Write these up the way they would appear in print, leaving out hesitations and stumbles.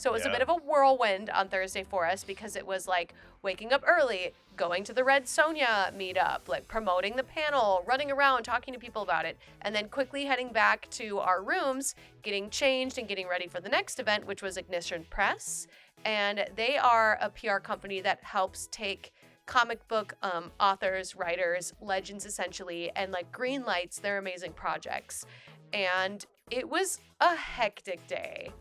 So it was a Yeah. bit of a whirlwind on Thursday for us because it was like waking up early, going to the Red Sonja meetup, like promoting the panel, running around, talking to people about it, and then quickly heading back to our rooms, getting changed and getting ready for the next event, which was Ignition Press. And they are a PR company that helps take comic book authors, writers, legends essentially, and like green lights their amazing projects. And it was a hectic day.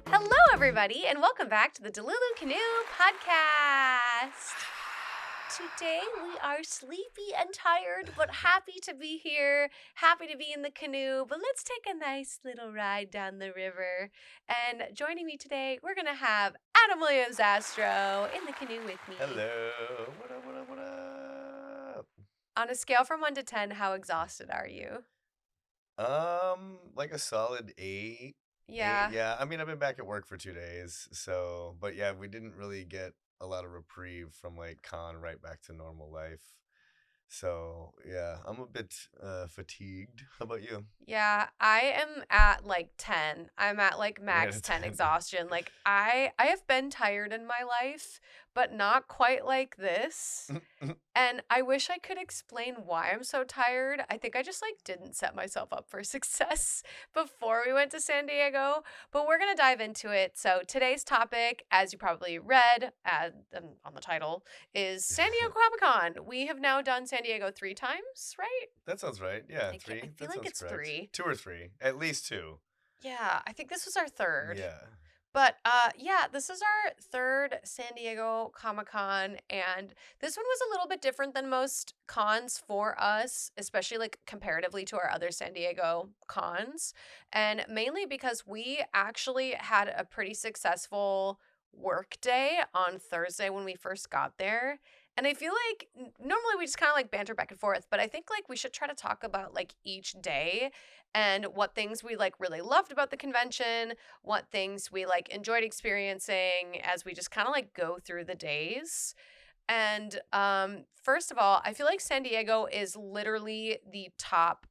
Hello, everybody, and welcome back to the Delulu Canoe podcast. Today, we are sleepy and tired, but happy to be here, happy to be in the canoe. But let's take a nice little ride down the river. And joining me today, we're going to have Adam Williams Astro in the canoe with me. Hello. What up, what up, what up? On a scale from 1 to 10, how exhausted are you? Like a solid 8. Yeah. Yeah, I mean, I've been back at work for 2 days, but yeah, we didn't really get a lot of reprieve from like con right back to normal life. So yeah, I'm a bit fatigued. How about you? Yeah, I am at like 10. I'm at like 8 out max of 10 10. exhaustion. Like I have been tired in my life, but not quite like this. And I wish I could explain why I'm so tired. I think I just like didn't set myself up for success before we went to San Diego, but we're going to dive into it. So today's topic, as you probably read on the title, is San Diego Comic-Con. We have now done San Diego 3 times, right? That sounds right. Yeah, I 3. feel That like sounds it's correct. 3. 2 or 3. At least 2. Yeah, I think this was our third. Yeah. But yeah, this is our third San Diego Comic-Con, and this one was a little bit different than most cons for us, especially like comparatively to our other San Diego cons, and mainly because we actually had a pretty successful work day on Thursday when we first got there. And I feel like normally we just kind of like banter back and forth, but I think like we should try to talk about like each day and what things we like really loved about the convention, what things we like enjoyed experiencing as we just kind of like go through the days. And first of all, I feel like San Diego is literally the top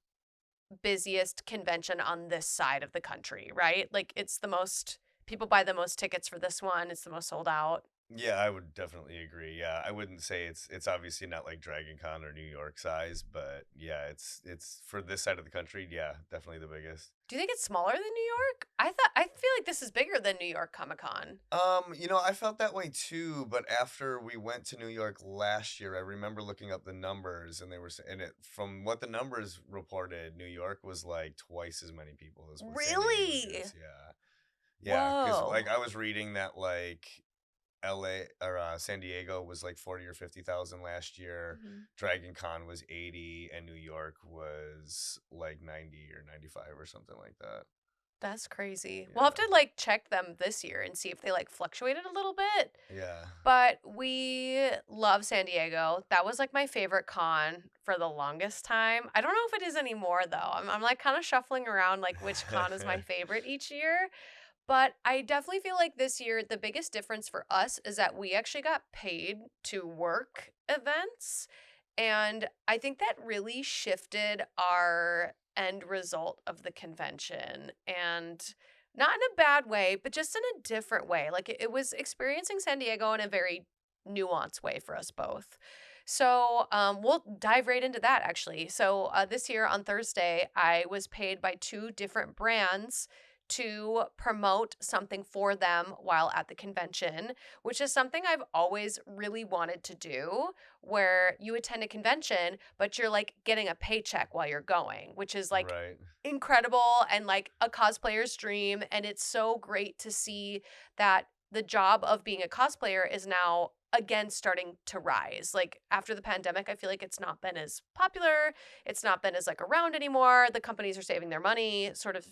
busiest convention on this side of the country, right? Like it's the most people buy the most tickets for this one. It's the most sold out. Yeah, I would definitely agree. Yeah, I wouldn't say it's obviously not like Dragon Con or New York size, but yeah, it's for this side of the country, yeah, definitely the biggest. Do you think it's smaller than New York? I feel like this is bigger than New York Comic Con. I felt that way too, but after we went to New York last year, I remember looking up the numbers and and it from what the numbers reported, New York was like twice as many people as what San Diego Really? is. Yeah. Yeah, because Whoa. like I was reading that like LA or San Diego was like 40 or 50,000 last year. Mhm. Dragon Con was 80 and New York was like 90 or 95 or something like that. That's crazy. We'll have Yeah. to like check them this year and see if they like fluctuated a little bit. Yeah. But we love San Diego. That was like my favorite con for the longest time. I don't know if it is anymore though. I'm like kind of shuffling around like which con is my favorite each year. But I definitely feel like this year the biggest difference for us is that we actually got paid to work events. And I think that really shifted our end result of the convention. And not in a bad way, but just in a different way. Like it was experiencing San Diego in a very nuanced way for us both. So we'll dive right into that actually. So this year on Thursday, I was paid by 2 different brands to promote something for them while at the convention, which is something I've always really wanted to do, where you attend a convention, but you're like getting a paycheck while you're going, which is like Right. incredible and like a cosplayer's dream. And it's so great to see that the job of being a cosplayer is now again starting to rise. Like after the pandemic, I feel like it's not been as popular. It's not been as like around anymore. The companies are saving their money, sort of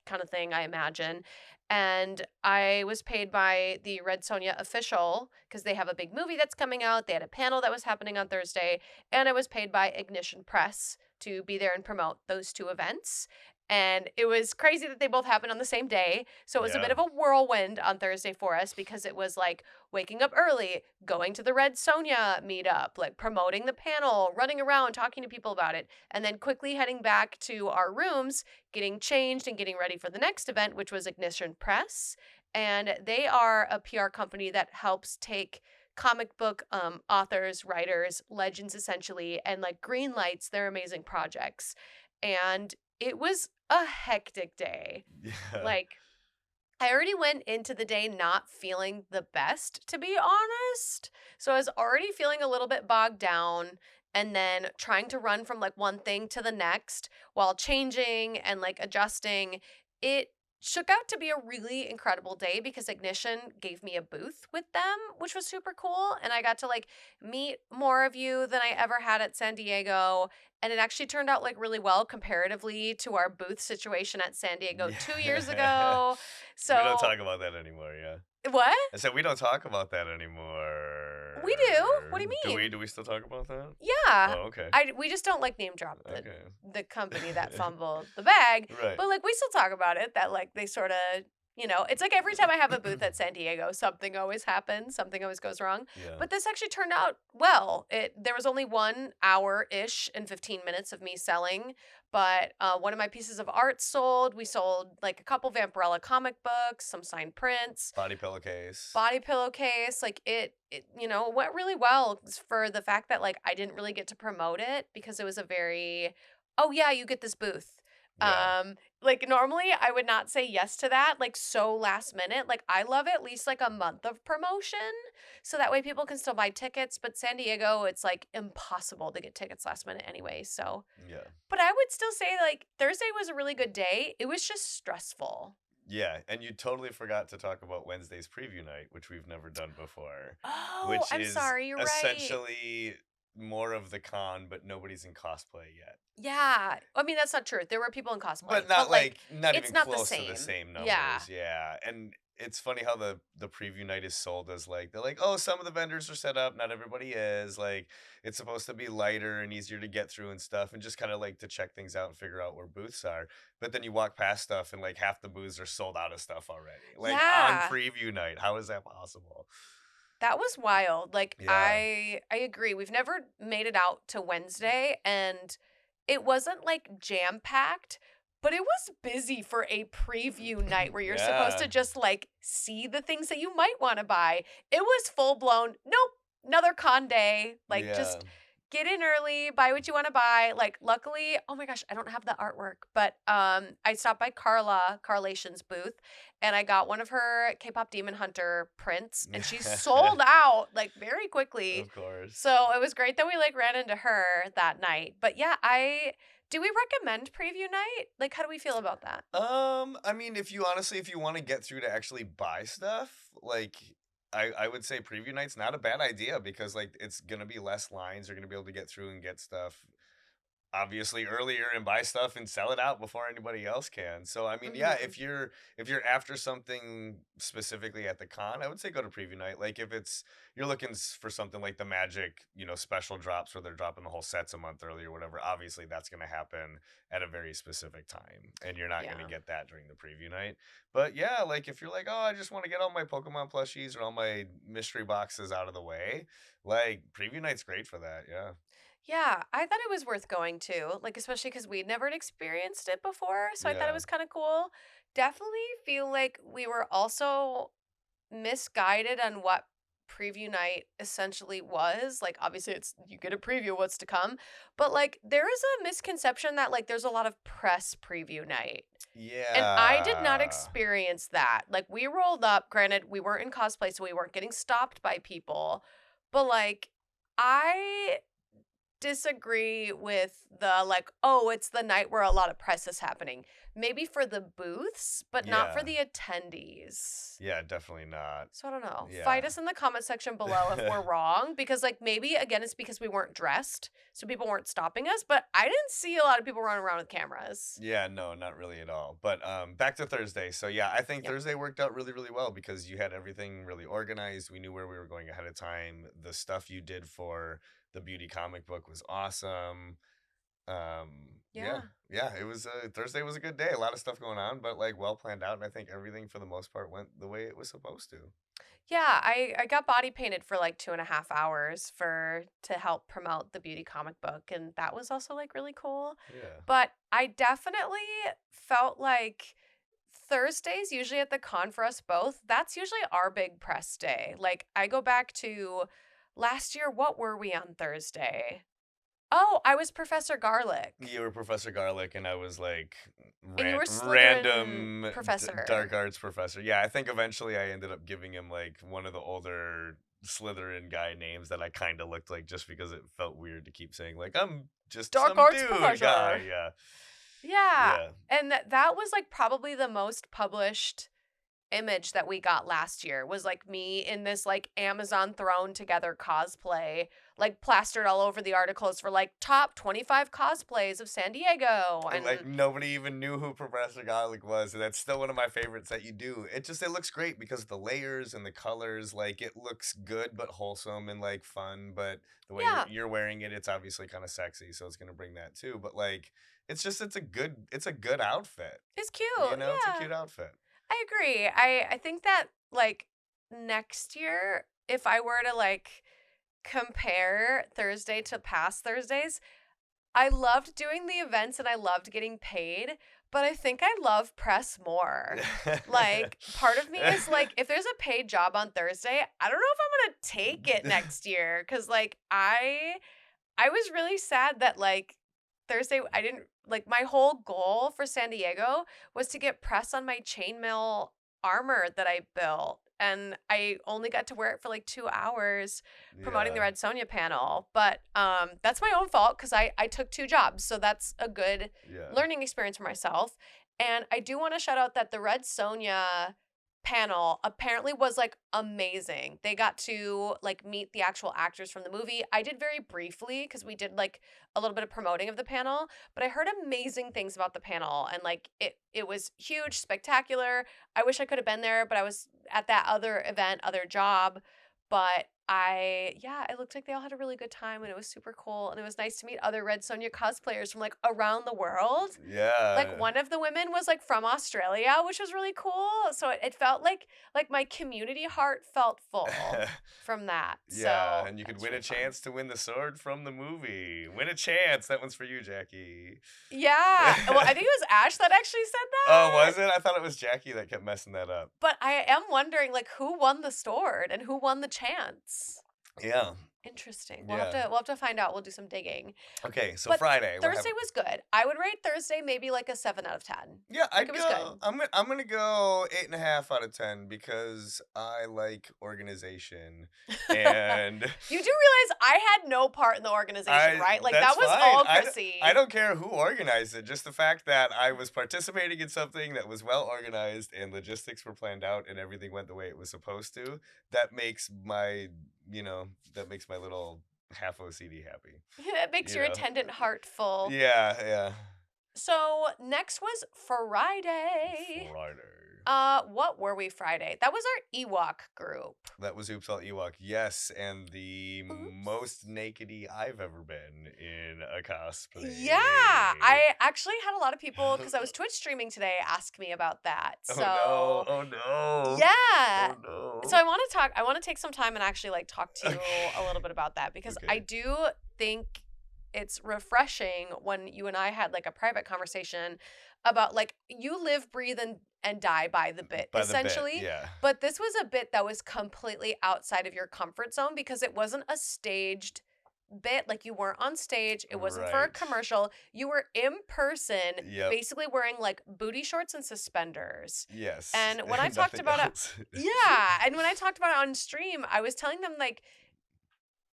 kind of thing, I imagine. And I was paid by the Red Sonja official because they have a big movie that's coming out. They had a panel that was happening on Thursday, and I was paid by Ignition Press to be there and promote those 2 events. And it was crazy that they both happened on the same day. So it was a bit Yeah. of a whirlwind on Thursday for us because it was like waking up early, going to the Red Sonja meetup, like promoting the panel, running around, talking to people about it, and then quickly heading back to our rooms, getting changed and getting ready for the next event, which was Ignition Press. And they are a PR company that helps take comic book authors, writers, legends essentially, and like green lights their amazing projects. And it was a hectic day. Yeah. Like, I already went into the day not feeling the best, to be honest. So I was already feeling a little bit bogged down and then trying to run from like one thing to the next while changing and like adjusting. It shook out to be a really incredible day because Ignition gave me a booth with them, which was super cool. And I got to like meet more of you than I ever had at San Diego. And it actually turned out like really well comparatively to our booth situation at San Diego 2 years Yeah. ago. We don't So, talk about that anymore, yeah. what? I said we don't talk about that We do. What do anymore. you Do we? mean? Do we still talk about that? Yeah. Oh, okay. We just don't like name drop Okay. the company that fumbled the bag, Right. but like we still talk about it that like they sort of, it's like every time I have a booth at San Diego, something always happens, something always goes wrong. Yeah. But this actually turned out well. There was only 1 hour ish and 15 minutes of me selling, but one of my pieces of art sold. We sold like a couple Vampirella comic books, some signed prints, Body pillowcase. body pillowcase. Like it went really well for the fact that like I didn't really get to promote it because it was a very, oh yeah, you get this booth. Yeah. Like normally I would not say yes to that, like so last minute. Like I love at least like a month of promotion so that way people can still buy tickets. But San Diego, it's like impossible to get tickets last minute anyway. So, Yeah. but I would still say like Thursday was a really good day. It was just stressful. Yeah, and you totally forgot to talk about Wednesday's preview night, which we've never done before, Oh, which I'm is sorry, you're right. essentially more of the con, but nobody's in cosplay yet. Yeah. I mean, that's not true. There were people in But cosplay, not but like like not it's even not the close to the same. same Yeah. numbers, yeah, and it's funny how the preview night is sold as like they're like, "Oh, some of the vendors are set up, not everybody is." Like, it's supposed to be lighter and easier to get through and stuff, and just kinda like to check things out and figure out where booths are, but then you walk past stuff and like half the booths are sold out of stuff already, like, on Yeah. preview night, how is that possible? That was wild. Like Yeah. I agree. We've never made it out to Wednesday and it wasn't like jam-packed, but it was busy for a preview night where you're supposed Yeah. to just like see the things that you might want to buy. It was full blown, nope, another con day. Like Yeah. just get in early, buy what you want to buy. Like luckily, oh my gosh, I don't have the artwork, but I stopped by Carlation's booth and I got one of her K-pop Demon Hunter prints and she sold out like very quickly. Of course. So it was great that we like ran into her that night. But yeah, I do we recommend preview night? Like how do we feel about that? I mean, if you honestly, if you want to get through to actually buy stuff, like I would say preview night's not a bad idea because like it's gonna be less lines. You're gonna be able to get through and get stuff obviously earlier and buy stuff and sell it out before anybody else can. So I mean, yeah, Mhm. if you're after something specifically at the con, I would say go to preview night. Like if it's you're looking for something like the Magic, special drops where they're dropping the whole sets a month early or whatever, obviously that's going to happen at a very specific time and you're not going to Yeah. get that during the preview night. But yeah, like if you're like, "Oh, I just want to get all my Pokemon plushies or all my mystery boxes out of the way." Like preview night's great for that. Yeah. Yeah, I thought it was worth going to, like especially because we'd never experienced it before. So I thought it Yeah. was kind of cool. Definitely feel like we were also misguided on what preview night essentially was. Like obviously it's you get a preview of what's to come, but like there is a misconception that like there's a lot of press preview night. And I did not Yeah. experience that. Like we rolled up, granted we weren't in cosplay so we weren't getting stopped by people, but like I disagree with the like, oh, it's the night where a lot of press is happening. Maybe for the booths, but not for Yeah. the attendees. Yeah, definitely not. So I don't know. Yeah. Fight us in the comment section below if we're wrong because like maybe again it's because we weren't dressed, so people weren't stopping us, but I didn't see a lot of people running around with cameras. Yeah, no, not really at all. But back to Thursday. So yeah, I think Yep. Thursday worked out really, really well because you had everything really organized. We knew where we were going ahead of time. The stuff you did for the beauty comic book was awesome. Yeah, Yeah. yeah, it was Thursday was a good day. A lot of stuff going on, but like well planned out, and I think everything for the most part went the way it was supposed to. Yeah, I got body painted for like 2.5 hours for to help promote the beauty comic book, and that was also like really cool. Yeah. But I definitely felt like Thursdays, usually at the con for us both, that's usually our big press day. Like I go back to last year, what were we on Thursday? Oh, I was Professor Garlic. You were Professor Garlic, and I was like And you were Slytherin random dark professor. arts professor. Yeah, I think eventually I ended up giving him like one of the older Slytherin guy names that I kind of looked like, just because it felt weird to keep saying like I'm just Dark some arts dude guy. professor. Yeah, Yeah. yeah. And that was like probably the most published image that we got last year was like me in this like Amazon thrown together cosplay, like plastered all over the articles for like top 25 cosplays of San Diego. And like And nobody even knew who Professor Garlic was, and that's still one of my favorites that you do. It looks great because of the layers and the colors. Like it looks good but wholesome and like fun. But the way yeah, you're wearing it, it's obviously kind of sexy, so it's gonna bring that too. But like it's a good outfit. it's cute. It's a Yeah, cute outfit. I agree. I think that like next year, if I were to like compare Thursday to past Thursdays, I loved doing the events and I loved getting paid, but I think I love press more. Like, part of me is like, if there's a paid job on Thursday, I don't know if I'm gonna take it next year. Cause like I was really sad that like Thursday I didn't like my whole goal for San Diego was to get press on my chainmail armor that I built. And I only got to wear it for like 2 hours promoting the Yeah, Red Sonja panel. But that's my own fault because I took 2 jobs. So that's a good yeah. learning experience for myself. And I do want to shout out that the Red Sonja panel apparently was like amazing. They got to like meet the actual actors from the movie. I did very briefly because we did like a little bit of promoting of the panel, but I heard amazing things about the panel and like it was huge, spectacular. I wish I could have been there, but I was at that other event, other job. But yeah, it looked like they all had a really good time and it was super cool. And it was nice to meet other Red Sonja cosplayers from like around the world. Like Yeah. one of the women was like from Australia, which was really cool. So it felt like my community heart felt full from that. Yeah, So and you could that's win a really fun. chance to win the sword from the movie. Win a chance. That one's for you, Jackie. Yeah. Well, I think it was Ash that actually said Oh, that. was it? I thought it was Jackie that kept messing that up. But I am wondering like who won the sword and who won the chance. Yeah. Interesting. Yeah. We'll have to find out. We'll do some digging. Okay, so But Friday, what Thursday happened? was good. I would rate Thursday maybe like a 7 out of 10. Yeah, Like I'd it was go. good. I'm gonna go 8.5 out of 10 because I like organization, and You do realize I had no part in the organization, I right? Like that's that was fine. all I Chrissy. don't care who organized it. Just the fact that I was participating in something that was well organized and logistics were planned out and everything went the way it was supposed to. That makes my that makes my little half OCD happy. It makes You your know. attendant heart full. Yeah, yeah. So next was Friday. Friday. What were we Friday? That was our Ewok group. That was Oops All Ewok. Yes, and the Oops. most nakedy I've ever been in a Yeah, cosplay. I actually had a lot of people because I was Twitch streaming today ask me about that. Oh no! So Oh no! yeah. Oh So no! I want to take some time and actually like talk to you a little Okay. bit about that because I Okay. do think it's refreshing when you and I had like a private conversation about like you live, breathe and die by the bit By the bit, essentially. yeah. But this was a bit that was completely outside of your comfort zone because it wasn't a staged bit. Like you weren't on stage, it wasn't for a Right. commercial. You were in person, Yep. basically wearing like booty shorts and suspenders. Yes. And when I talked Nothing about it, else. yeah, and when I talked about it on stream, I was telling them like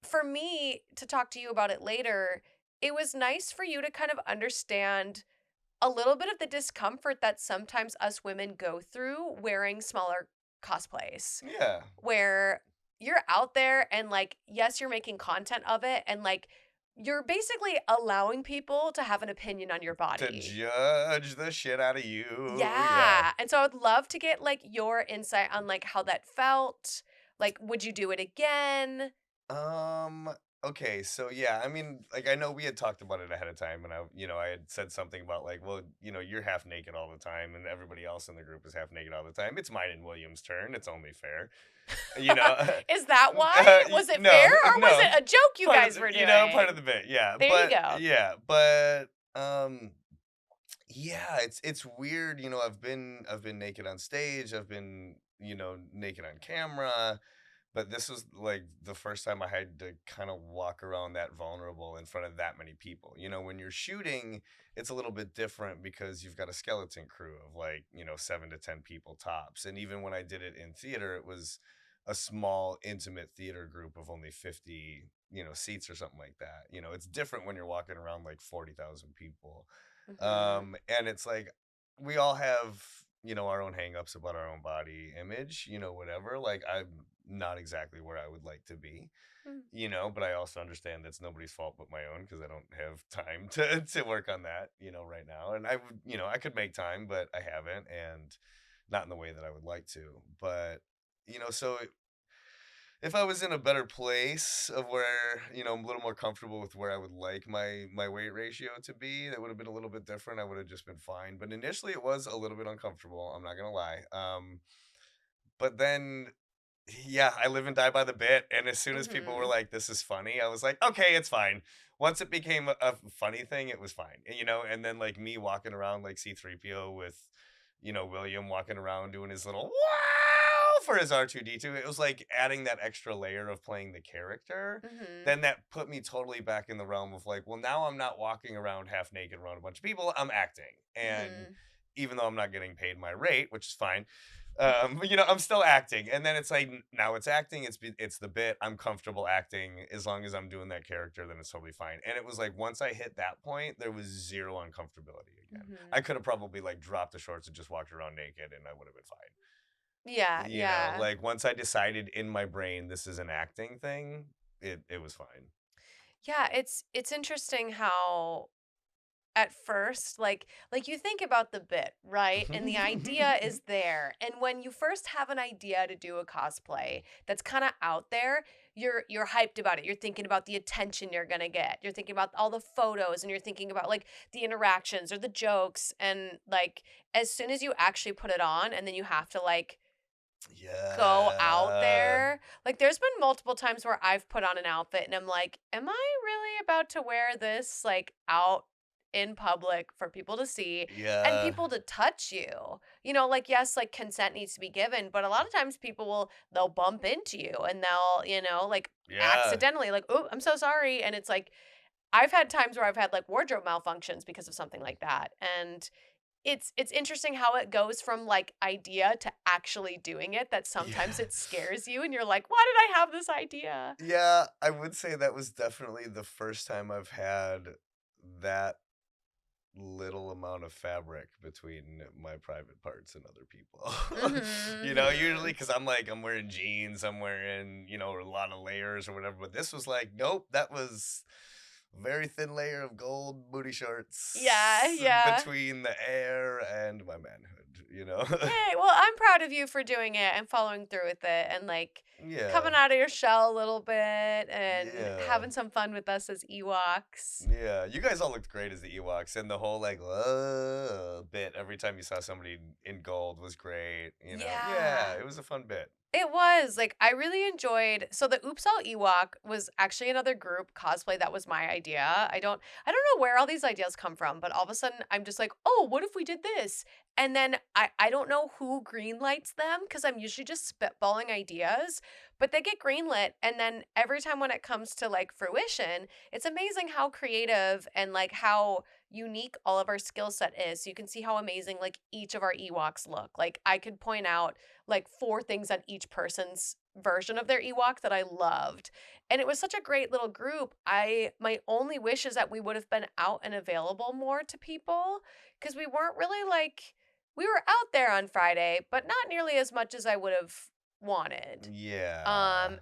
for me to talk to you about it later, it was nice for you to kind of understand a little bit of the discomfort that sometimes us women go through wearing smaller cosplays, Yeah. where you're out there and like, yes, you're making content of it, and like, you're basically allowing people to have an opinion on your To body. judge the shit out of you. Yeah. Yeah. And so I would love to get like your insight on like how that felt. Like, would you do it again? Um, Okay, so yeah, I mean, like I know we had talked about it ahead of time, and I had said something about like, well, you're half naked all the time, and everybody else in the group is half naked all the time. It's mine and William's turn. It's only fair, you know. Is that why? Was it fair No, or was it no, a joke you part of guys the, were part of doing? the bit, yeah, There you go. but yeah, it's weird. I've been naked on stage. I've been naked on camera. But this was like the first time I had to kind of walk around that vulnerable in front of that many people. When you're shooting, it's a little bit different because you've got a skeleton crew of like, 7 to 10 people tops. And even when I did it in theater, it was a small, intimate theater group of only 50, seats or something like that. It's different when you're walking around like 40,000 people. Mhm. And it's like we all have, our own hangups about our own body image, whatever. Like I'm not exactly where I would like to be, Mm. but I also understand that's nobody's fault but my own because I don't have time to work on that, right now. And I would, I could make time, but I haven't, and not in the way that I would like to. But so if I was in a better place of where, I'm a little more comfortable with where I would like my weight ratio to be, that would have been a little bit different. I would have just been fine. But initially it was a little bit uncomfortable, I'm not gonna lie. But then yeah, I live and die by the bit, and as soon as people were Mhm. like, "This is funny," I was like, "Okay, it's fine." Once it became a funny thing, it was fine, and then, like, me walking around like C-3PO with, William walking around doing his little "wow" for his R2-D2, it was like adding that extra layer of playing the character, Mhm. then that put me totally back in the realm of like, well, now I'm not walking around half naked around a bunch of people, I'm acting, and Mhm. even though I'm not getting paid my rate, which is fine, I'm still acting, and then it's like now it's acting. It's the bit. I'm comfortable acting as long as I'm doing that character. Then it's totally fine. And it was like once I hit that point, there was zero uncomfortability again. I Mhm. could have probably like dropped the shorts and just walked around naked, and I would have been fine. Yeah, yeah. Like once I decided in my brain this is an acting thing, it was fine. Yeah, it's interesting how at first like you think about the bit, right? And the idea is there. And when you first have an idea to do a cosplay that's kind of out there, you're hyped about it. You're thinking about the attention you're going to get. You're thinking about all the photos and you're thinking about like the interactions or the jokes and like as soon as you actually put it on and then you have to like go out Yeah. there. Like, there's been multiple times where I've put on an outfit and I'm like, "Am I really about to wear this, like, out in public for people to see and Yeah. people to touch you?" Like, yes, like, consent needs to be given, but a lot of times they'll bump into you and they'll, like, Yeah. accidentally, like, "Oh, I'm so sorry." And it's like, I've had times where I've had, like, wardrobe malfunctions because of something like that, and it's interesting how it goes from, like, idea to actually doing it, that sometimes Yeah. it scares you and you're like, "Why did I have this idea?" Yeah, I would say that was definitely the first time I've had that little amount of fabric between my private parts and other people. Mhm, Usually mhm. because I'm wearing jeans, I'm wearing, a lot of layers or whatever. But this was like, nope, that was a very thin layer of gold booty Yeah, shorts yeah. between the air and my manhood. Hey, well, I'm proud of you for doing it and following through with it and, like, Yeah. coming out of your shell a little bit and Yeah. having some fun with us as Ewoks. Yeah, you guys all looked great as the Ewoks, and the whole like bit every time you saw somebody in gold was great. Yeah, Yeah. it was a fun bit. It was, like, I really enjoyed so the Oops All Ewok was actually another group cosplay that was my idea. I don't know where all these ideas come from, but all of a sudden I'm just like, "Oh, what if we did this?" And then I don't know who greenlights them because 'cause I'm usually just spitballing ideas, but they get greenlit, and then every time when it comes to, like, fruition, it's amazing how creative and, like, how unique all of our skill set is. So you can see how amazing, like, each of our Ewoks look. Like, I could point out like 4 things on each person's version of their Ewok that I loved. And it was such a great little group. My only wish is that we would have been out and available more to people because we weren't really like we were out there on Friday, but not nearly as much as I would have wanted. Yeah.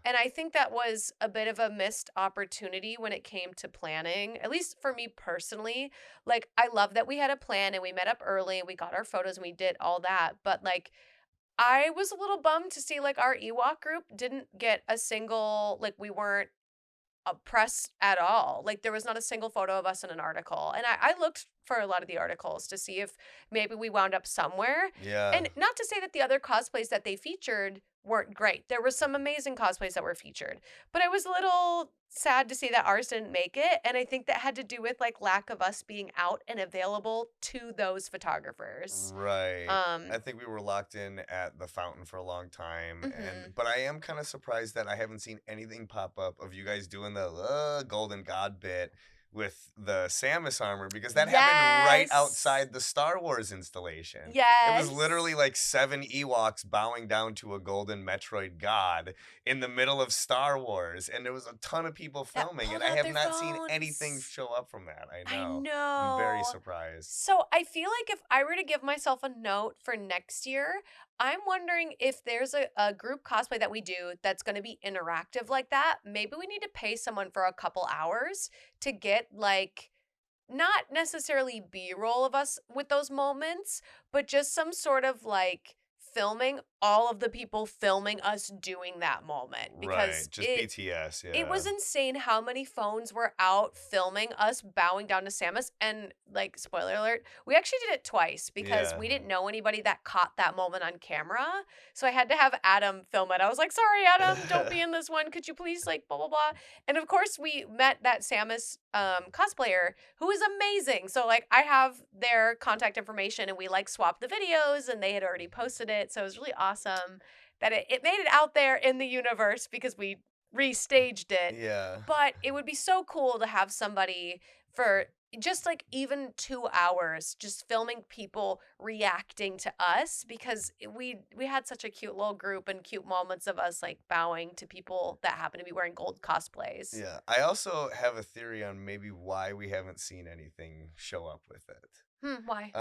And I think that was a bit of a missed opportunity when it came to planning, at least for me personally. Like, I love that we had a plan and we met up early and we got our photos and we did all that. But like, I was a little bummed to see, like, our Ewok group didn't get a single like, we weren't press at all. Like there was not a single photo of us in an article. And I looked for a lot of the articles to see if maybe we wound up somewhere. Yeah. And not to say that the other cosplays that they featured weren't great. There were some amazing cosplays that were featured, but I was a little sad to see that ours didn't make it. And I think that had to do with like lack of us being out and available to those photographers. Right. Um, I think we were locked in at the fountain for a long time, mhm. but I am kind of surprised that I haven't seen anything pop up of you guys doing the Golden God bit with the Samus armor because that happened right Yes. outside the Star Wars installation. It was literally Yes. like 7 Ewoks bowing down to a golden Metroid God in the middle of Star Wars, and there was a ton of people That filming, and pulled I out have their not seen anything phones. show up from that. I I know. I'm very know. surprised. So I feel like if I were to give myself a note for next year, I'm wondering if there's a group cosplay that we do that's going to be interactive like that. Maybe we need to pay someone for a couple hours to get like not necessarily B-roll of us with those moments, but just some sort of like filming all of the people filming us doing that moment because Right, just BTS, it yeah. was insane how many phones were out filming us bowing down to Samus, and, like, spoiler alert, we actually did it twice because Yeah. we didn't know anybody that caught that moment on camera, so I had to have Adam film it. I was like, "Sorry, Adam, don't be in this one. Could you please, like, blah, blah, blah?" And, of course, we met that Samus, cosplayer who is amazing. So, like, I have their contact information, and we, like, swapped the videos, and they had already posted it, so it was really awesome that it made it out there in the universe because we restaged it, Yeah. but it would be so cool to have somebody for just like even 2 hours just filming people reacting to us because we had such a cute little group and cute moments of us like bowing to people that happen to be wearing gold cosplays. Yeah. I also have a theory on maybe why we haven't seen anything show up with it. Why?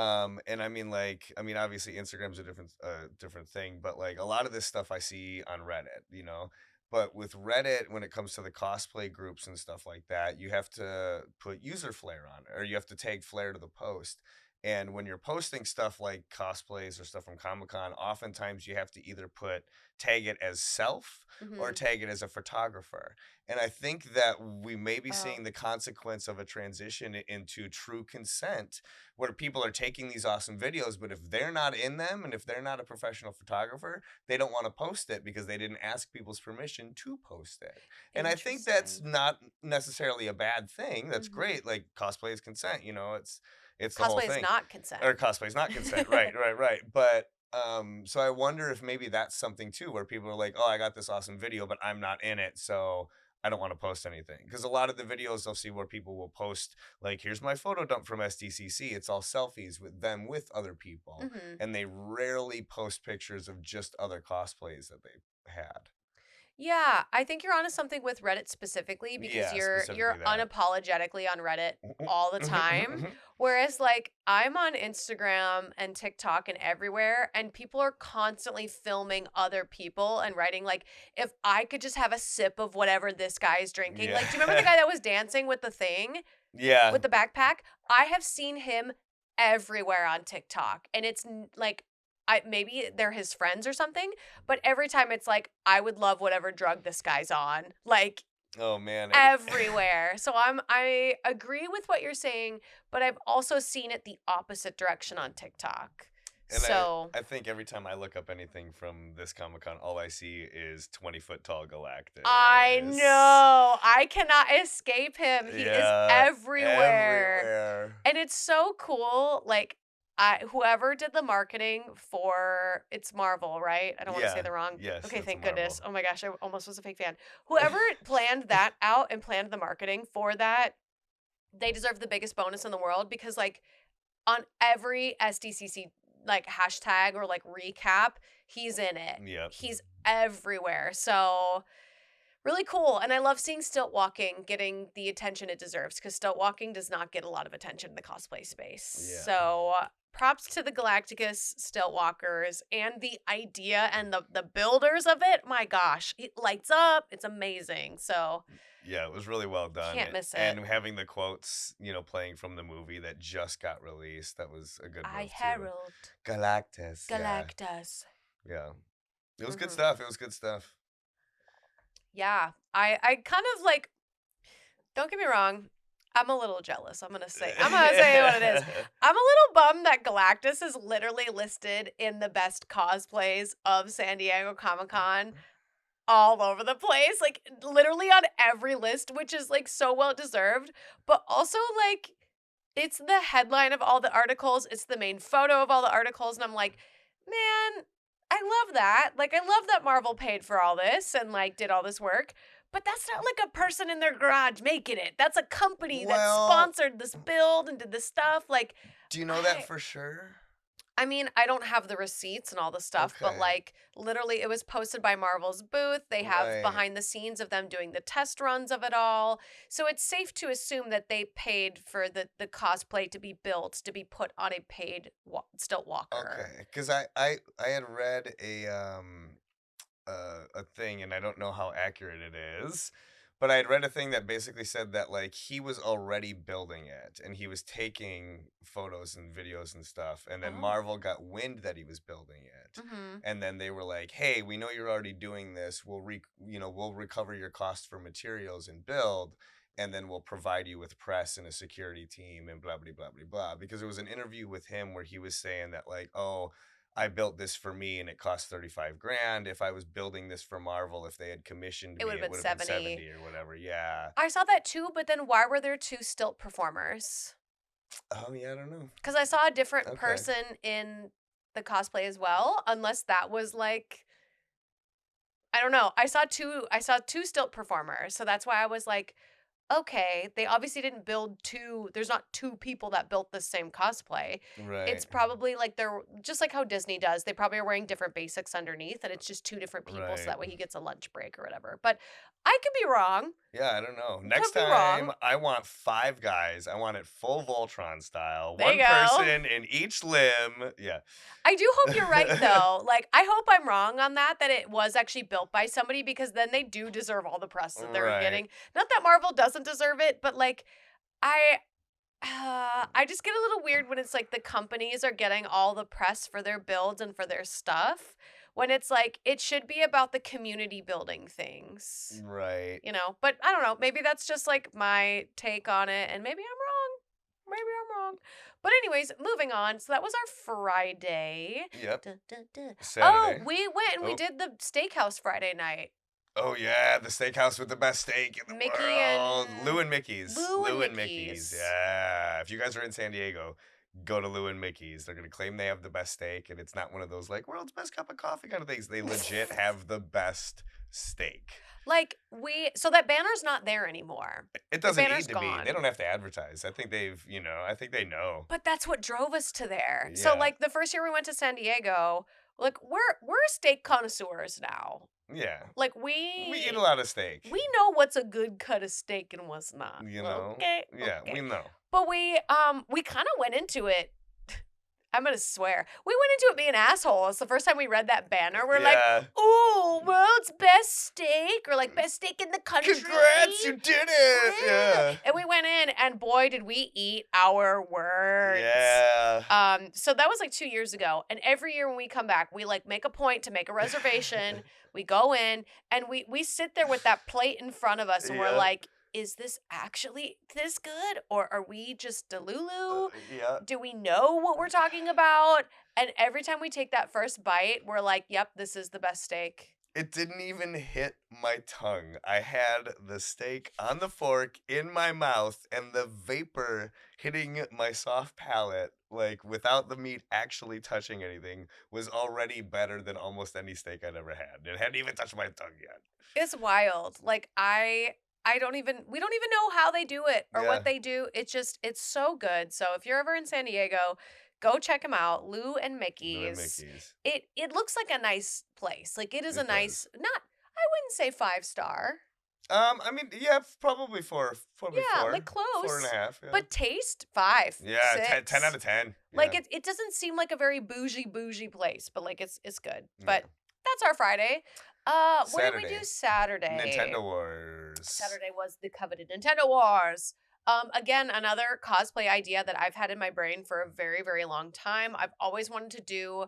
And I mean, like, I mean, obviously Instagram's a different thing, but like a lot of this stuff I see on Reddit, you know. But with Reddit, when it comes to the cosplay groups and stuff like that, you have to put user flair on it, or you have to tag flair to the post. And when you're posting stuff like cosplays or stuff from Comic Con, oftentimes you have to either tag it as self or Mhm. tag it as a photographer. And I think that we may be Oh, seeing the consequence of a transition into true consent where people are taking these awesome videos, but if they're not in them and if they're not a professional photographer, they don't want to post it because they didn't ask people's permission to post it. And I think that's interesting. not necessarily a bad thing. That's Mhm. great. Like cosplay is consent, you know, it's the whole Cosplay is thing. not consent. Or cosplay is not consent. Right, right, right. But so I wonder if maybe that's something too where people are like, "Oh, I got this awesome video, but I'm not in it." So I don't want to post anything because a lot of the videos I'll see where people will post like, "Here's my photo dump from SDCC." It's all selfies with them with other people, Mhm. and they rarely post pictures of just other cosplays that they had. Yeah, I think you're onto something with Reddit specifically because Yeah, you're specifically that. unapologetically on Reddit all the time. Whereas like I'm on Instagram and TikTok and everywhere and people are constantly filming other people and writing like if I could just have a sip of whatever this guy is drinking. Yeah. Like do you remember the guy that was dancing with the thing Yeah. with the backpack? I have seen him everywhere on TikTok and like I maybe they're his friends or something, but every time it's like, I would love whatever drug this guy's on, like, Oh man. everywhere. So I agree with what you're saying, but I've also seen it the opposite direction on TikTok. And So I think every time I look up anything from this Comic Con, all I see is 20-foot tall I Galactus. know, I cannot escape him. He is Yeah, everywhere. everywhere. And it's so cool, like, whoever did the marketing for it's Marvel, right? I don't wanna say Yeah, the wrong yes, okay, that's a thank goodness. Marvel. Oh my gosh, I almost was a fake fan. Whoever planned that out and planned the marketing for that, they deserve the biggest bonus in the world because, like, on every SDCC, like, hashtag or, like, recap, he's in it. Yep. He's everywhere, so really cool, and I love seeing stilt walking getting the attention it deserves because stilt walking does not get a lot of attention in the cosplay space. Yeah. So, props to the Galacticus stilt walkers and the idea and the builders of it. My gosh, it lights up. It's amazing. So, Yeah, it was really well done. can't miss it. And having the quotes, playing from the movie that just got released, that was a good I move too. herald Galactus, yeah. Galactus. Yeah. It was good Mhm. stuff. It was good stuff. Yeah. I kind of like Don't get me wrong. I'm a little jealous. I'm gonna say what it is. I'm a little bummed that Galactus is literally listed in the best cosplays of San Diego Comic-Con all over the place, like literally on every list, which is like so well deserved, but also like it's the headline of all the articles, it's the main photo of all the articles, and I'm like, man, I love that. Like, I love that Marvel paid for all this and like did all this work, but that's not like a person in their garage making it. That's a company that Well, sponsored this build and did this stuff. Like, do you know that I for sure? I mean, I don't have the receipts and all the stuff, but Okay. like literally it was posted by Marvel's booth. They have Right. behind the scenes of them doing the test runs of it all. So it's safe to assume that they paid for the cosplay to be built, to be put on a paid stilt walker. Okay. Because I had read a thing, and I don't know how accurate it is, but I had read a thing that basically said that like he was already building it and he was taking photos and videos and stuff, and then Oh. Marvel got wind that he was building it, Mm-hmm. and then they were like, "Hey, we know you're already doing this. We'll recover your cost for materials and build." And then we'll provide you with press and a security team and blah blah blah blah blah. Because there was an interview with him where he was saying that like, oh, I built this for me and it cost 35 grand. If I was building this for Marvel, if they had commissioned It would me, have it been would have been 70. 70 or whatever. Yeah. I saw that too, but then why were there two stilt performers? Oh, yeah, I don't know. Because I saw a different Okay. person in the cosplay as well, unless that was like I don't know. I saw two stilt performers. So that's why I was like, okay, they obviously didn't build two. There's not two people that built the same cosplay. It's Right. probably like they're just like how Disney does. They probably are wearing different basics underneath, and it's just two different people, so Right. that way he gets a lunch break or whatever. But I could be wrong. Yeah, I don't know. Next Could be time, wrong. I want 5 guys. I want it full Voltron style. There you One go. person in each limb. Yeah. I do hope you're right though. Like I hope I'm wrong on that it was actually built by somebody because then they do deserve all the press that they're Right. getting. Not that Marvel doesn't deserve it, but like I I just get a little weird when it's like the companies are getting all the press for their builds and for their stuff when it's like it should be about the community building things. Right. But I don't know, maybe that's just like my take on it and maybe I'm wrong. Maybe I'm wrong. But anyways, moving on. So that was our Friday. Yep. Dun, dun, dun. Oh, Saturday. we went and we Oh. did the steakhouse Friday night. Oh yeah, the steakhouse with the best steak in the Mickey world. Lou and and Mickey's. Lou and Lou and Mickey's. Mickey's. Yeah. If you guys are in San Diego, go to Lou and Mickey's. They're gonna claim they have the best steak, and it's not one of those like world's best cup of coffee kind of things. They legit have the best steak. Like so that banner's not there anymore. It The doesn't banner's need to be. They gone. don't have to advertise. I think I think they know. But that's what drove us to there. So Yeah. like the first year we went to San Diego, like we're steak connoisseurs now. Yeah. Like We eat a lot of steak. we know what's a good cut of steak and what's not. You know? Okay, Yeah, we okay. know. But we kind of went into it. I'm gonna swear. We went into it being assholes. The first time we read that banner, we're like, Yeah. "Ooh, world's best steak," or like "best steak in the country." Congrats, you did it. Yeah. And we went in, and boy, did we eat our words. Yeah. So that was like 2 years ago. And every year when we come back, we like make a point to make a reservation. We go in and we sit there with that plate in front of us, and we're Yeah. like, is this actually this good? Or are we just Delulu? Yeah. Do we know what we're talking about? And every time we take that first bite, we're like, yep, this is the best steak. It didn't even hit my tongue. I had the steak on the fork in my mouth, and the vapor hitting my soft palate, like without the meat actually touching anything, was already better than almost any steak I'd ever had. It hadn't even touched my tongue yet. It's wild. Like we don't even know how they do it or Yeah. what they do. It's so good. So if you're ever in San Diego, go check them out. Lou and Lou and Mickey's. Mickey's. It looks like a nice place. Like it is a It nice does. not I wouldn't say 5-star. I mean, yeah, probably four. Probably Yeah, four. like Four and a close. half, yeah. But taste 5, Yeah, 10 6. out of 10. Like Yeah. it doesn't seem like a very bougie place, but like it's good. Yeah. But that's our Friday. What did we Saturday. do Saturday? Nintendo Wars. Saturday was the coveted Nintendo Wars. Again, another cosplay idea that I've had in my brain for a very, very long time. I've always wanted to do.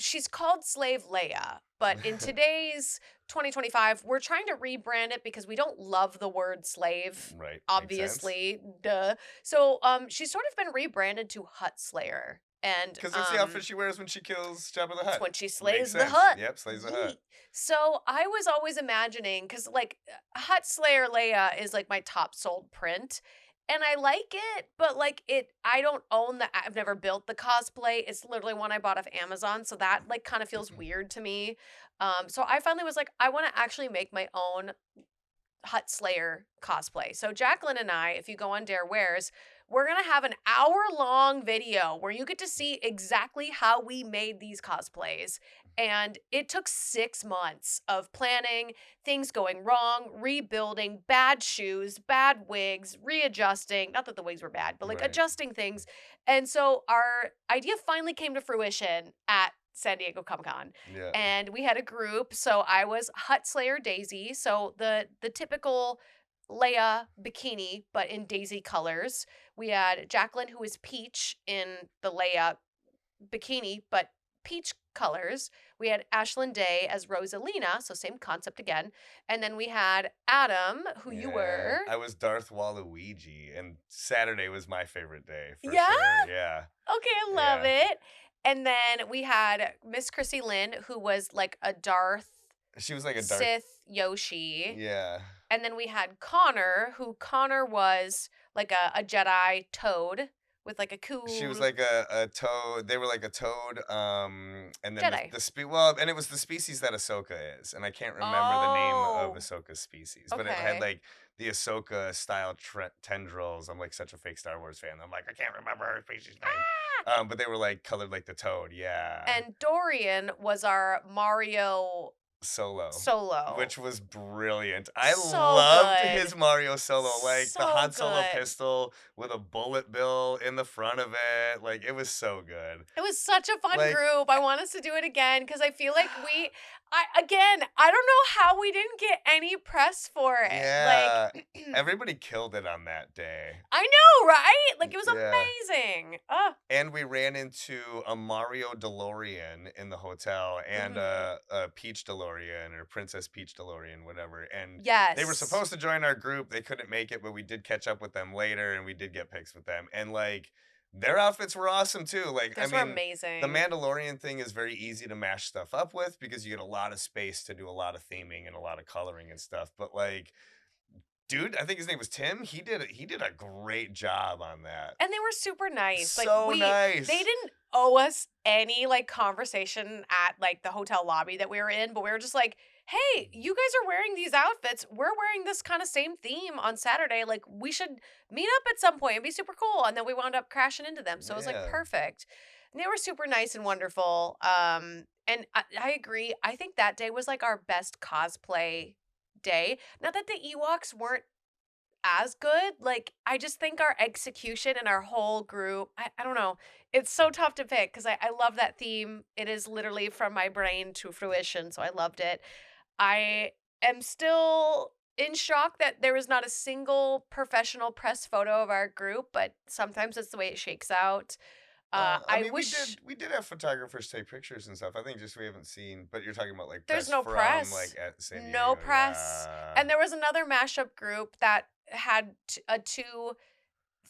She's called Slave Leia, but in today's 2025, we're trying to rebrand it because we don't love the word slave. Right. Makes sense. Obviously, duh. So she's sort of been rebranded to Hut Slayer. And Because it's the outfit she wears when she kills Jabba the it's Hutt. when she Makes slays the sense. Hut. Yep, slays the Hutt. Yeet. So I was always imagining, because like Hut Slayer Leia is like my top sold print. And I like it, but like I don't own I've never built the cosplay. It's literally one I bought off Amazon. So that like kind of feels weird to me. So I finally was like, I want to actually make my own Hut Slayer cosplay. So Jacqueline and I, if you go on Dare Wears, we're gonna have an hour-long video where you get to see exactly how we made these cosplays. And it took 6 months of planning, things going wrong, rebuilding, bad shoes, bad wigs, readjusting. Not that the wigs were bad, but like Right. adjusting things. And so our idea finally came to fruition at San Diego Comic Con, Yeah. and we had a group. So I was Hut Slayer Daisy, so the typical Leia bikini, but in Daisy colors. We had Jacqueline, who was Peach in the Leia bikini, but peach colors. We had Ashlyn Day as Rosalina, so same concept again. And then we had Adam, who you Yeah. were. I was Darth Waluigi, and Saturday was my favorite day for Yeah? sure. Yeah. Okay, I love Yeah. it. And then we had Miss Chrissy Lynn, who was like a Darth She was like a dark. Sith Yoshi. Yeah. And then we had Connor, who Connor was like a Jedi toad with like a She was cool like a toad. They were like a toad. And then Jedi. well, and it was the species that Ahsoka is, and I can't remember the name of Oh, Ahsoka's species, but it had okay. like the Ahsoka style tendrils. I'm like such a fake Star Wars fan. I'm like I can't remember her species name. Ah! But they were like colored like the toad. Yeah. And Dorian was our Mario Solo, Solo. which was brilliant. I So loved good. his Mario Solo, like the So Han Solo good. pistol with a bullet bill in the front of it. Like it was so good. It was such a fun Like group. I want us to do it again because I feel like I don't know how we didn't get any press for it. Like, yeah, everybody killed it on that day. I know, right? Like, it was Yeah. amazing. Oh, And we ran into a Mario DeLorean in the hotel and a Peach DeLorean or Princess Peach DeLorean, whatever. And they were yes. supposed to join our group. They couldn't make it, but we did catch up with them later and we did get pics with them. And like their outfits were awesome too. Like, I Those were mean, the amazing. Mandalorian thing is very easy to mash stuff up with because you get a lot of space to do a lot of theming and a lot of coloring and stuff. But like, dude, I think his name was Tim. He did a great job on that. And they were super nice. Like, So they nice. didn't owe us any like conversation at like the hotel lobby that we were in, but we were just like, hey, you guys are wearing these outfits. We're wearing this kind of same theme on Saturday. Like, we should meet up at some point and be super cool. And then we wound up crashing into them. So it was like Yeah. perfect. And they were super nice and wonderful. And I agree. I think that day was like our best cosplay day. Not that the Ewoks weren't as good. Like, I just think our execution and our whole group, I don't know. It's so tough to pick because I love that theme. It is literally from my brain to fruition. So I loved it. I am still in shock that there was not a single professional press photo of our group, but sometimes it's the way it shakes out. I I mean, we wish did we did have photographers take pictures and stuff. I think just we haven't seen, but you're talking about like there's press no from like press. at San No Diego. press. Yeah. And there was another mashup group that had a two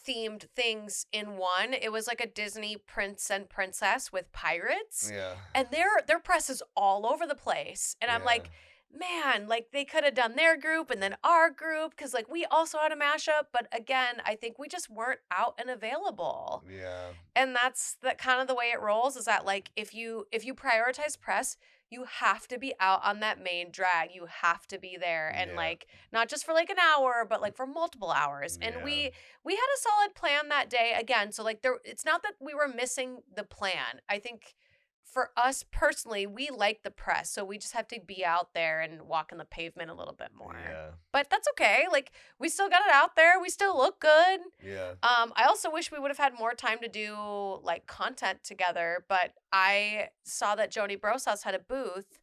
themed things in one. It was like a Disney prince and princess with pirates. Yeah. And their press is all over the place. And I'm Yeah. like, man, like they could have done their group and then our group cuz like we also had a mashup, but again, I think we just weren't out and available. Yeah. And that's that kind of the way it rolls is that like if you prioritize press, you have to be out on that main drag. You have to be there and Yeah. like not just for like an hour, but like for multiple hours. And Yeah. we had a solid plan that day again. So like there it's not that we were missing the plan. I think for us personally, we like the press. So we just have to be out there and walk on the pavement a little bit more. Yeah. But that's okay. Like we still got it out there. We still look good. Yeah. I also wish we would have had more time to do like content together, but I saw that Joni Brosas had a booth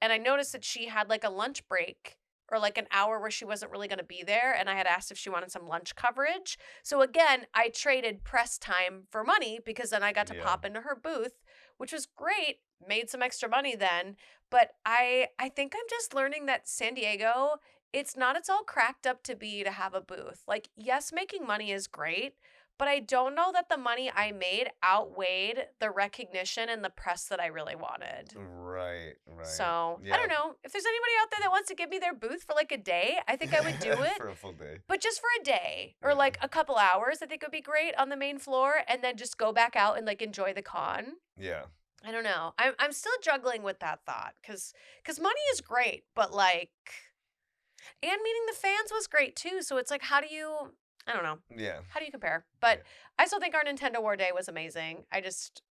and I noticed that she had like a lunch break or like an hour where she wasn't really going to be there and I had asked if she wanted some lunch coverage. So again, I traded press time for money because then I got to Yeah. pop into her booth, which was great. Made some extra money then, but I think I'm just learning that San Diego, it's all cracked up to be to have a booth. Like, yes, making money is great, but I don't know that the money I made outweighed the recognition and the press that I really wanted. Right, right. So, I Yeah. don't know. If there's anybody out there that wants to give me their booth for like a day, I think I would do it. For a full day. But just for a day or Yeah. like a couple hours, I think would be great on the main floor and then just go back out and like enjoy the con. Yeah. I don't know. I'm still juggling with that thought cuz money is great, but like and meeting the fans was great too. So it's like how do you I don't know. Yeah. How do you compare? Yeah. But I still think our Nintendo War Day was amazing. I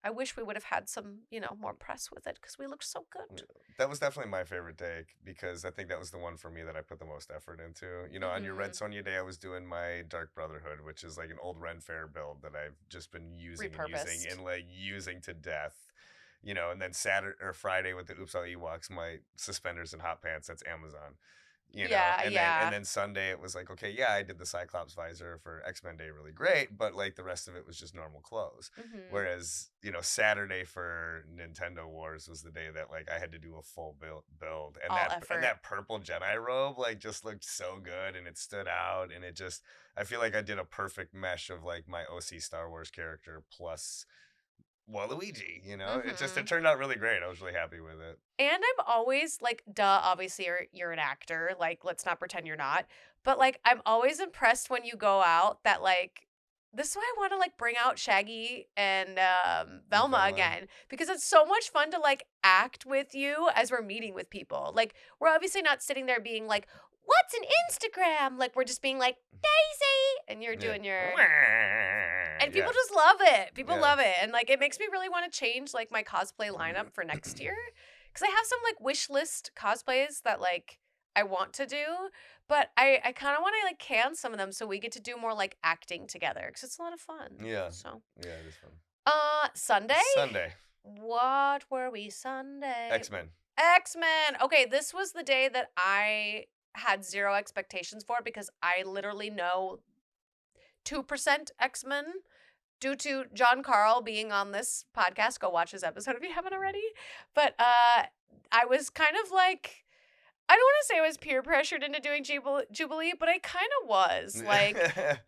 wish we would have had some, more press with it cuz we looked so good. That was definitely my favorite day because I think that was the one for me that I put the most effort into. On your Red Mhm. Sonja day, I was doing my Dark Brotherhood, which is like an old Ren Fair build that I've just been using and using Repurposed. and like using to death. And then Saturday or Friday with the Oops All Ewoks, my suspenders and hot pants, that's Amazon. Yeah, And then Sunday it was like, okay, yeah, I did the Cyclops visor for X-Men Day really great, but like the rest of it was just normal clothes. Mhm. Whereas, Saturday for Nintendo Wars was the day that like I had to do a full build and All and effort. that purple Jedi robe like just looked so good and it stood out and it just I feel like I did a perfect mesh of like my OC Star Wars character plus Waluigi. It Mhm. turned out really great. I was really happy with it. And I'm always like, duh, obviously you're an actor. Like, let's not pretend you're not. But like, I'm always impressed when you go out that like this is why I want to like bring out Shaggy and Velma Velma. again because it's so much fun to like act with you as we're meeting with people. Like, we're obviously not sitting there being like, "What's an Instagram?" Like, we're just being like, "Daisy," and you're Yeah. doing your and people Yeah. just love it. People Yeah. love it. And like it makes me really want to change like my cosplay lineup for next year. Cause I have some like wish list cosplays that like I want to do, but I kind of want to like can some of them so we get to do more like acting together because it's a lot of fun. Yeah. So, Yeah, it is fun. Sunday? Sunday. What were we Sunday? X-Men. X-Men. Okay, this was the day that I had zero expectations for because I literally know 2% X-Men due to John Carl being on this podcast. Go watch his episode if you haven't already. But I was kind of like, I don't want to say I was peer pressured into doing Jubilee, but I kind of was. Like,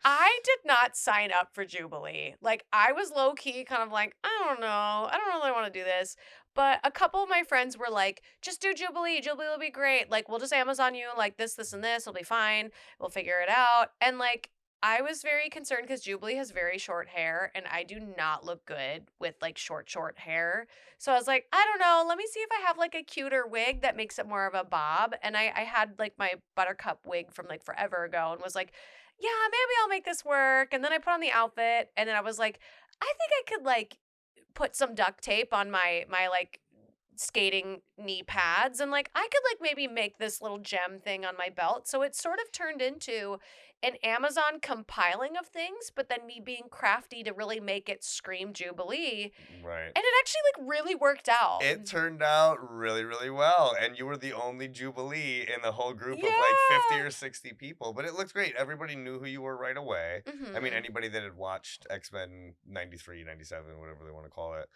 I did not sign up for Jubilee. Like, I was low key kind of like, I don't know. I don't really want to do this. But a couple of my friends were like, just do Jubilee. Jubilee will be great. Like, we'll just Amazon you like this, and this. It'll be fine. We'll figure it out. And like, I was very concerned because Jubilee has very short hair, and I do not look good with like short hair. So I was like, I don't know. Let me see if I have like a cuter wig that makes it more of a bob. And I had like my buttercup wig from like forever ago and was like, yeah, maybe I'll make this work. And then I put on the outfit and then I was like, I think I could like put some duct tape on my like skating knee pads and like I could like maybe make this little gem thing on my belt. So it sort of turned into an Amazon compiling of things, but then me being crafty to really make it scream Jubilee. Right. And it actually like really worked out. It turned out really, really well. And you were the only Jubilee in the whole group of like 50 Yeah. or 60 people. But it looked great. Everybody knew who you were right away. I mean, Mhm. anybody that had watched X-Men 93, 97, whatever they want to call it.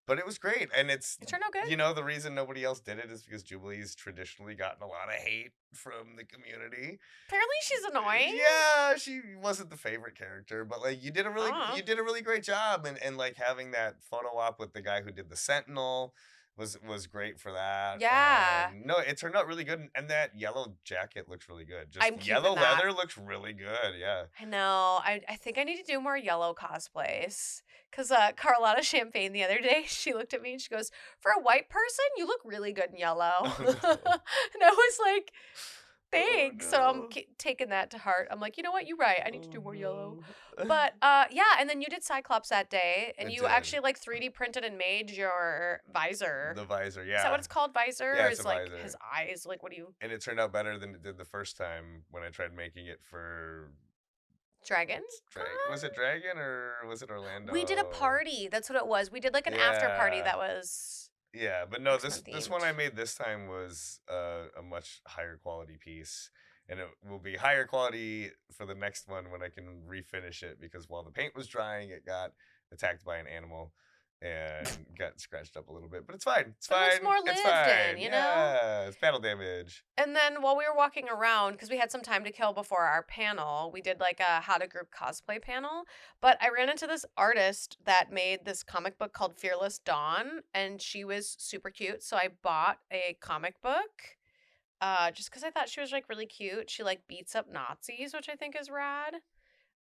But it was great. And it's, It turned out good. the reason nobody else did it is because Jubilee's traditionally gotten a lot of hate from the community. Apparently she's annoying. Yeah, she wasn't the favorite character, but like Uh-huh. you did a really great job and like having that photo op with the guy who did the Sentinel was great for that. Yeah. And no, it turned out really good and that yellow jacket looks really good. Just I'm keeping yellow that. leather looks really good. Yeah. I know. I think I need to do more yellow cosplays. Cause Carlotta Champagne the other day, she looked at me and she goes, "For a white person, you look really good in yellow." Oh no. And I was like, Oh "Thanks." So I'm no. taking that to heart. I'm like, you know what? You're right. I need to Oh do more yellow. no. But yeah, and then you did Cyclops that day, I and you did. actually like 3D printed and made your visor. The visor, Is that what yeah. it's called? Visor? Yeah, Or it's a is like his visor. eyes? Like what do you And it turned out better than it did the first time when I tried making it for Dragon? Was it Dragon or was it We did a Orlando? party. That's what it was. We did like an after party Yeah. that was Yeah, but no, X-Men this one themed. I made this time was a much higher quality piece, and it will be higher quality for the next one when I can refinish it because while the paint was drying, it got attacked by an animal, and got scratched up a little bit, but it's fine. It's It looks fine. more It's lived in, fine. you know? Yeah, it's battle damage. And then while we were walking around, because we had some time to kill before our panel, we did like a how to group cosplay panel. But I ran into this artist that made this comic book called Fearless Dawn, and she was super cute. So I bought a comic book just because I thought she was like really cute. She like beats up Nazis, which I think is rad.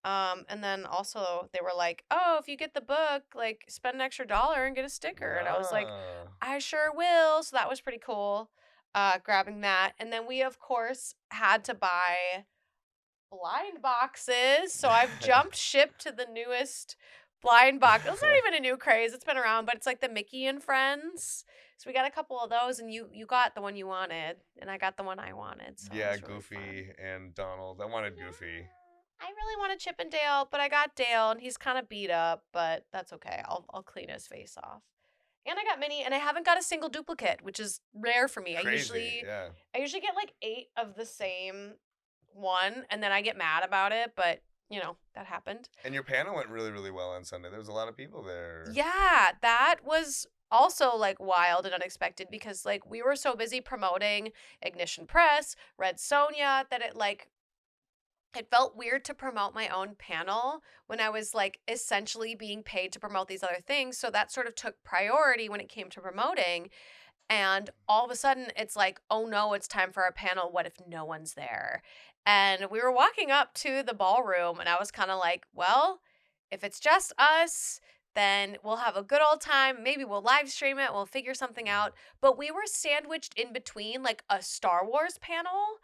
And then also they were like, "Oh, if you get the book, like spend an extra dollar and get a sticker." And I was like, Ah. "I sure will." So that was pretty cool. Grabbing that. And then we of course had to buy blind boxes. So I've jumped ship to the newest blind box. It's not even a new craze. It's been around, but it's like the Mickey and Friends. So we got a couple of those, and you got the one you wanted, and I got the one I wanted. So it Yeah, was really fun. Goofy and Donald. I wanted Yeah. Goofy. I really wanted Chip and Dale, but I got Dale, and he's kind of beat up, but that's okay. I'll clean his face off. And I got Minnie, and I haven't got a single duplicate, which is rare for me. Crazy, yeah. I usually get like 8 of the same one, and then I get mad about it, but that happened. And your panel went really, really well on Sunday. There was a lot of people there. Yeah, that was also like wild and unexpected because like we were so busy promoting Ignition Press, Red Sonja that it felt weird to promote my own panel when I was like essentially being paid to promote these other things. So that sort of took priority when it came to promoting. And all of a sudden, it's like, oh no, it's time for our panel. What if no one's there? And we were walking up to the ballroom, and I was kind of like, well, if it's just us, then we'll have a good old time. Maybe we'll live stream it. We'll figure something out. But we were sandwiched in between like a Star Wars panel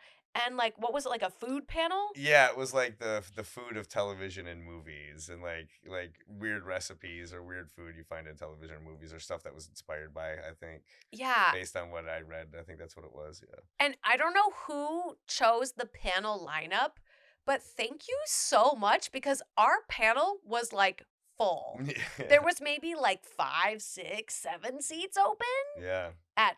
and like, what was it, like a food panel? Yeah, it was like the food of television and movies, and like weird recipes or weird food you find in television or movies, or stuff that was inspired by, I think, Yeah. based on what I read. I think that's what it was. Yeah. And I don't know who chose the panel lineup, but thank you so much because our panel was like full. There was maybe like 5, 6, 7 seats open Yeah. at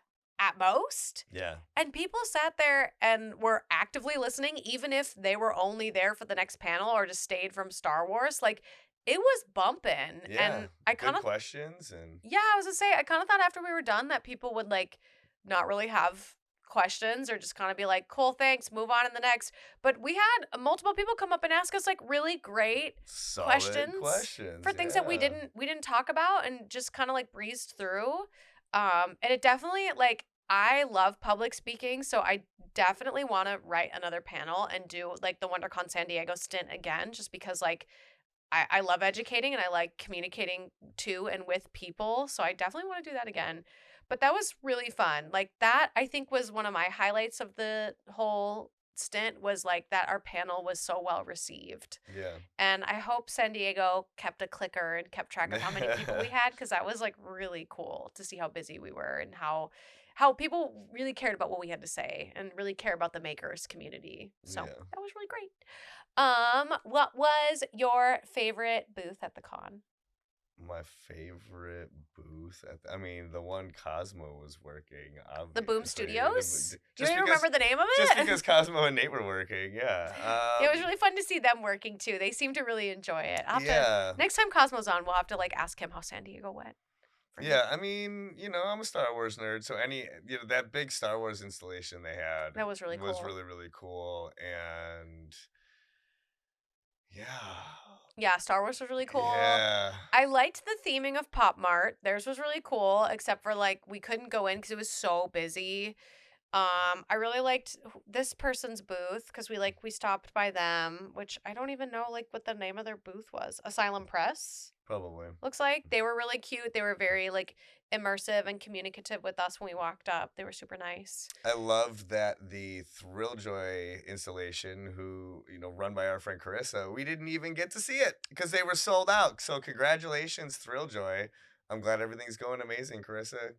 most. Yeah. And people sat there and were actively listening, even if they were only there for the next panel or just stayed from Star Wars. Like it was bumping. Yeah. And I kind Good of questions and yeah, I was gonna say, I kind of thought after we were done that people would like not really have questions or just kind of be like, cool, thanks, move on in the next. But we had multiple people come up and ask us like really great solid questions for things that we Yeah. didn't talk about and just kind of like breezed through. And it definitely like I love public speaking, so I definitely want to write another panel and do like the WonderCon San Diego stint again, just because like I love educating and I like communicating to and with people. So I definitely want to do that again. But that was really fun. Like that I think was one of my highlights of the whole stint was like that our panel was so well received. Yeah. And I hope San Diego kept a clicker and kept track of how many people we had because that was like really cool to see how busy we were and how people really cared about what we had to say and really care about the makers community. So Yeah. that was really great. What was your favorite booth at the con? My favorite booth I mean, the one Cosmo was working, The Boom obviously. Studios? You Just don't even because remember the name of just it? because Cosmo and Nate were working, yeah. It was really fun to see them working too. They seem to really enjoy it. I'll have to Yeah. next time Cosmo's on, we'll have to like ask him how San Diego went for him. Yeah, I mean, I'm a Star Wars nerd, so that big Star Wars installation they had That was really was cool. really, really cool, and yeah. Yeah, Star Wars was really cool. Yeah. I liked the theming of Pop Mart. Theirs was really cool, except for like we couldn't go in because it was so busy. I really liked this person's booth because we stopped by them, which I don't even know like what the name of their booth was. Asylum Press. Probably. Looks like they were really cute. They were very like immersive and communicative with us when we walked up. They were super nice. I loved that the Thrilljoy installation, who, run by our friend Carissa, we didn't even get to see it because they were sold out. So congratulations, Thrilljoy. I'm glad everything's going amazing, Carissa.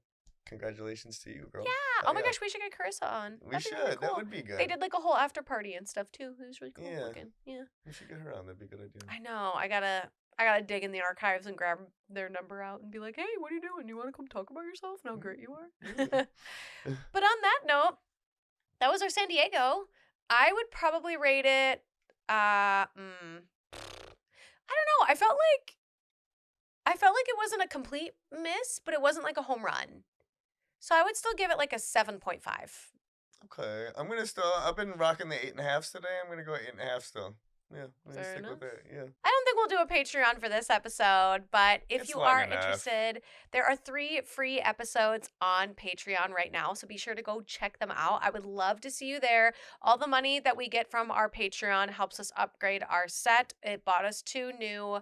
Congratulations to you, girl. Yeah. Oh my gosh, we should get Carissa on. We That'd be really should. cool. That would be good. They did like a whole after party and stuff too. It was really cool Yeah. looking. Yeah. We should get her on. That'd be a good idea. I know. I gotta dig in the archives and grab their number out and be like, hey, what are you doing? You want to come talk about yourself and how great you are? But on that note, that was our San Diego. I would probably rate it. I don't know. I I felt like it wasn't a complete miss, but it wasn't like a home run. So I would still give it like a 7.5. Okay, I've been rocking the 8.5s today. I'm gonna go 8.5 still. Yeah, I'm gonna Fair stick enough. with it. Yeah. I don't think we'll do a Patreon for this episode, but if It's you long are enough. interested, there are 3 free episodes on Patreon right now, so be sure to go check them out. I would love to see you there. All the money that we get from our Patreon helps us upgrade our set. It bought us 2 new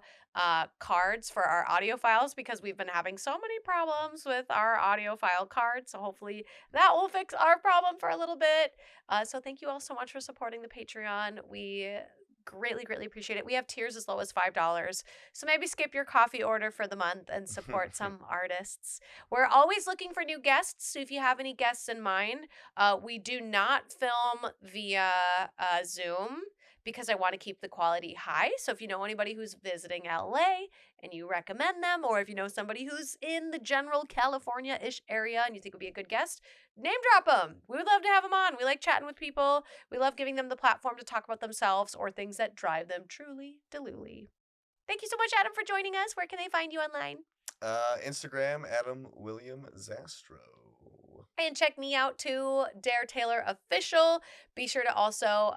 cards for our audio files because we've been having so many problems with our audio file cards. So hopefully that will fix our problem for a little bit. So thank you all so much for supporting the Patreon. We greatly appreciate it. We have tiers as low as $5. So maybe skip your coffee order for the month and support some artists. We're always looking for new guests. So if you have any guests in mind, we do not film via Zoom because I want to keep the quality high. So if you know anybody who's visiting LA and you recommend them, or if you know somebody who's in the general California-ish area and you think would be a good guest, name drop them. We would love to have them on. We like chatting with people. We love giving them the platform to talk about themselves or things that drive them truly Delulu. Thank you so much, Adam, for joining us. Where can they find you online? Instagram, Adam William Zastro. And check me out too, Dare Taylor Official. Be sure to also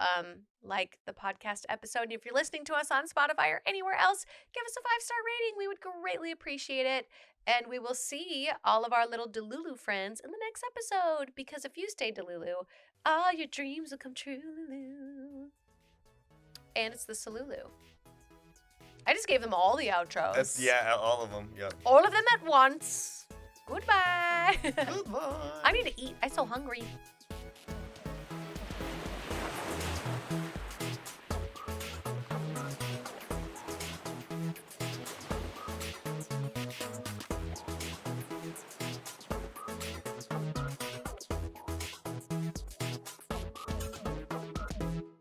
like the podcast episode. And if you're listening to us on Spotify or anywhere else, give us a 5-star rating. We would greatly appreciate it. And we will see all of our little Delulu friends in the next episode. Because if you stay Delulu, all your dreams will come true. And it's the Salulu. I just gave them all the outros. Yeah, all of them. Yep. All of them at once. Goodbye. Goodbye. I need to eat. I'm so hungry.